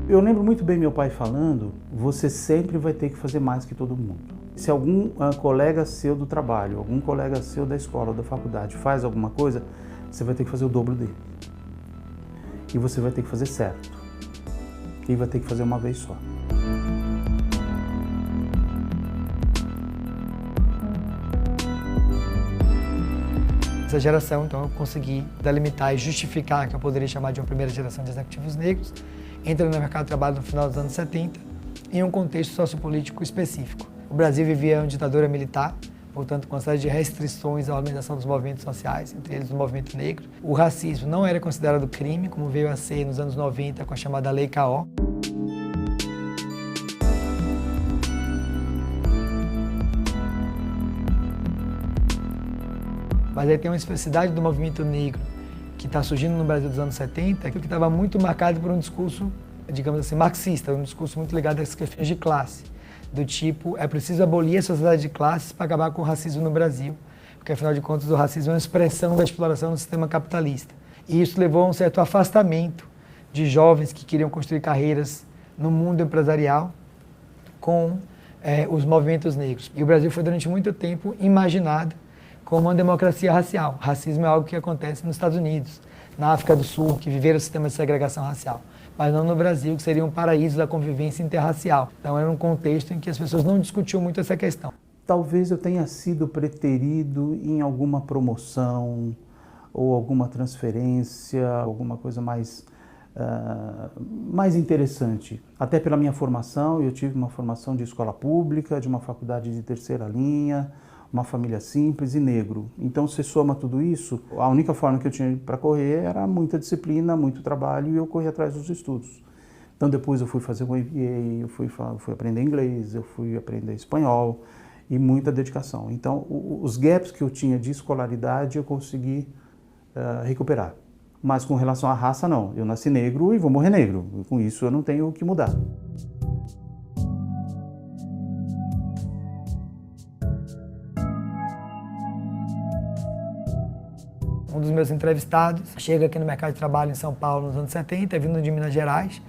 Eu lembro muito bem meu pai falando, você sempre vai ter que fazer mais que todo mundo. Se algum colega seu do trabalho, algum colega seu da escola ou da faculdade faz alguma coisa, você vai ter que fazer o dobro dele. E você vai ter que fazer certo. E vai ter que fazer uma vez só. Essa geração, então, eu consegui delimitar e justificar que eu poderia chamar de uma primeira geração de executivos negros, entrando no mercado de trabalho no final dos anos 70, em um contexto sociopolítico específico. O Brasil vivia uma ditadura militar, portanto, com uma série de restrições à organização dos movimentos sociais, entre eles o movimento negro. O racismo não era considerado crime, como veio a ser nos anos 90 com a chamada Lei K.O. Mas aí tem uma especificidade do movimento negro que está surgindo no Brasil dos anos 70, que estava muito marcado por um discurso, digamos assim, marxista, um discurso muito ligado às questões de classe, do tipo, é preciso abolir a sociedade de classes para acabar com o racismo no Brasil, porque afinal de contas o racismo é uma expressão da exploração do sistema capitalista. E isso levou a um certo afastamento de jovens que queriam construir carreiras no mundo empresarial com os movimentos negros. E o Brasil foi durante muito tempo imaginado como uma democracia racial. O racismo é algo que acontece nos Estados Unidos, na África do Sul, que viveram o sistema de segregação racial, mas não no Brasil, que seria um paraíso da convivência interracial. Então era um contexto em que as pessoas não discutiam muito essa questão. Talvez eu tenha sido preterido em alguma promoção ou alguma transferência, alguma coisa mais interessante. Até pela minha formação, eu tive uma formação de escola pública, de uma faculdade de terceira linha, uma família simples e negro. Então, se soma tudo isso, a única forma que eu tinha para correr era muita disciplina, muito trabalho, e eu corri atrás dos estudos. Então, depois eu fui fazer um MBA, eu fui aprender inglês, eu fui aprender espanhol, e muita dedicação. Então, os gaps que eu tinha de escolaridade, eu consegui recuperar. Mas com relação à raça, não. Eu nasci negro e vou morrer negro. E com isso, eu não tenho o que mudar. Um dos meus entrevistados chega aqui no mercado de trabalho em São Paulo nos anos 70, vindo de Minas Gerais.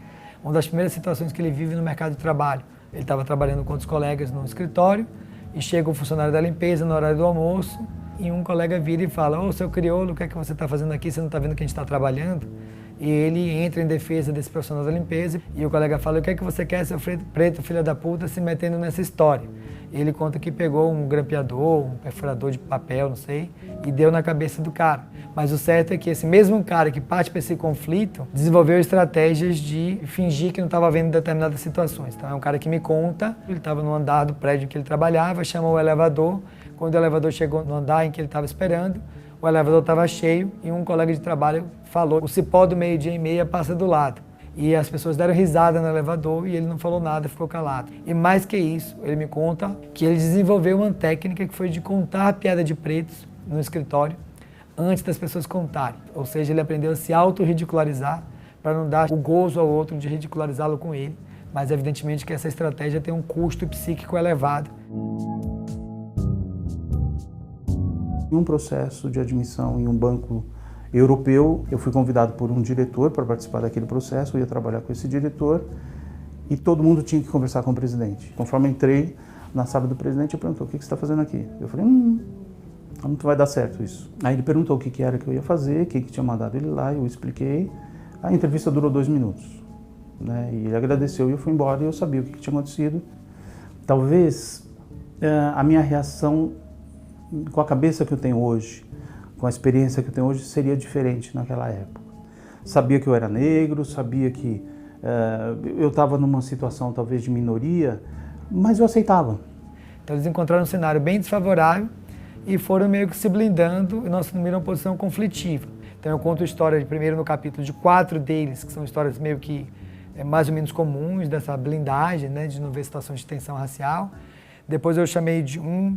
Uma das primeiras situações que ele vive no mercado de trabalho. Ele estava trabalhando com outros colegas no escritório e chega o funcionário da limpeza no horário do almoço e um colega vira e fala: "Ô, seu crioulo, o que é que você está fazendo aqui? Você não está vendo que a gente está trabalhando?" E ele entra em defesa desse profissional da limpeza e o colega fala: "O que é que você quer, seu preto, filho da puta, se metendo nessa história?" E ele conta que pegou um grampeador, um perfurador de papel, não sei, e deu na cabeça do cara. Mas o certo é que esse mesmo cara que parte para esse conflito desenvolveu estratégias de fingir que não estava vendo determinadas situações. Então é um cara que me conta, ele estava no andar do prédio em que ele trabalhava, chamou o elevador. Quando o elevador chegou no andar em que ele estava esperando, o elevador estava cheio e um colega de trabalho falou: "O cipó do meio-dia e meia passa do lado." E as pessoas deram risada no elevador e ele não falou nada, ficou calado. E mais que isso, ele me conta que ele desenvolveu uma técnica que foi de contar a piada de pretos no escritório antes das pessoas contarem. Ou seja, ele aprendeu a se auto-ridicularizar para não dar o gozo ao outro de ridicularizá-lo com ele. Mas evidentemente que essa estratégia tem um custo psíquico elevado. Em um processo de admissão em um banco europeu, eu fui convidado por um diretor para participar daquele processo, eu ia trabalhar com esse diretor e todo mundo tinha que conversar com o presidente. Conforme eu entrei na sala do presidente, ele perguntou: "O que você está fazendo aqui?" Eu falei: não vai dar certo isso." Aí ele perguntou o que era que eu ia fazer, quem que tinha mandado ele lá, eu expliquei. A entrevista durou 2 minutos, né? E ele agradeceu e eu fui embora e eu sabia o que tinha acontecido. Talvez a minha reação, com a cabeça que eu tenho hoje, com a experiência que eu tenho hoje, seria diferente naquela época. Sabia que eu era negro, sabia que eu estava numa situação talvez de minoria, mas eu aceitava. Então eles encontraram um cenário bem desfavorável e foram meio que se blindando e nós assumimos uma posição conflitiva. Então eu conto a história, primeiro no capítulo, de 4 deles, que são histórias meio que mais ou menos comuns dessa blindagem, né, de não ver situações de tensão racial. Depois eu chamei de um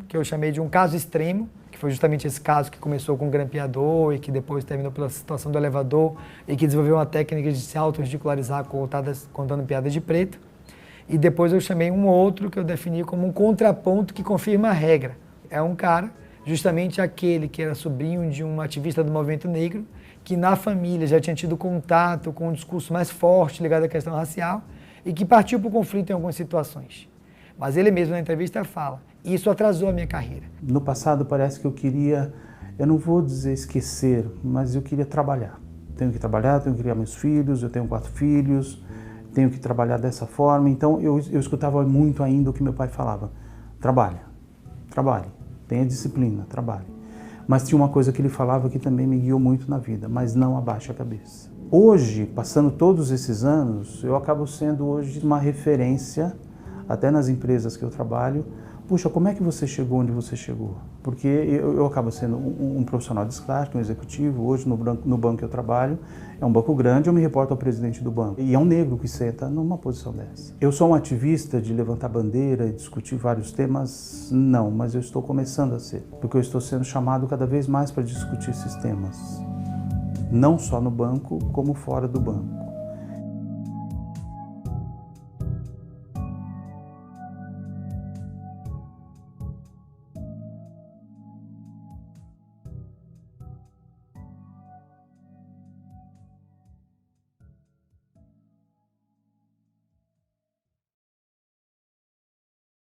caso extremo, que foi justamente esse caso que começou com um grampeador e que depois terminou pela situação do elevador e que desenvolveu uma técnica de se auto-ridicularizar contando piadas de preto. E depois eu chamei um outro que eu defini como um contraponto que confirma a regra. É um cara, justamente aquele que era sobrinho de um ativista do movimento negro, que na família já tinha tido contato com um discurso mais forte ligado à questão racial e que partiu para o conflito em algumas situações. Mas ele mesmo na entrevista fala, isso atrasou a minha carreira. No passado parece que eu queria, eu não vou dizer esquecer, mas eu queria trabalhar. Tenho que trabalhar, tenho que criar meus filhos, eu tenho 4 filhos, tenho que trabalhar dessa forma. Então eu escutava muito ainda o que meu pai falava, trabalhe, tenha disciplina, trabalhe. Mas tinha uma coisa que ele falava que também me guiou muito na vida, mas não abaixe a cabeça. Hoje, passando todos esses anos, eu acabo sendo hoje uma referência, até nas empresas que eu trabalho. Puxa, como é que você chegou onde você chegou? Porque eu acabo sendo um profissional de destaque, um executivo. Hoje, no banco que eu trabalho, é um banco grande, eu me reporto ao presidente do banco. E é um negro que senta numa posição dessa. Eu sou um ativista de levantar bandeira e discutir vários temas? Não, mas eu estou começando a ser. Porque eu estou sendo chamado cada vez mais para discutir esses temas. Não só no banco, como fora do banco.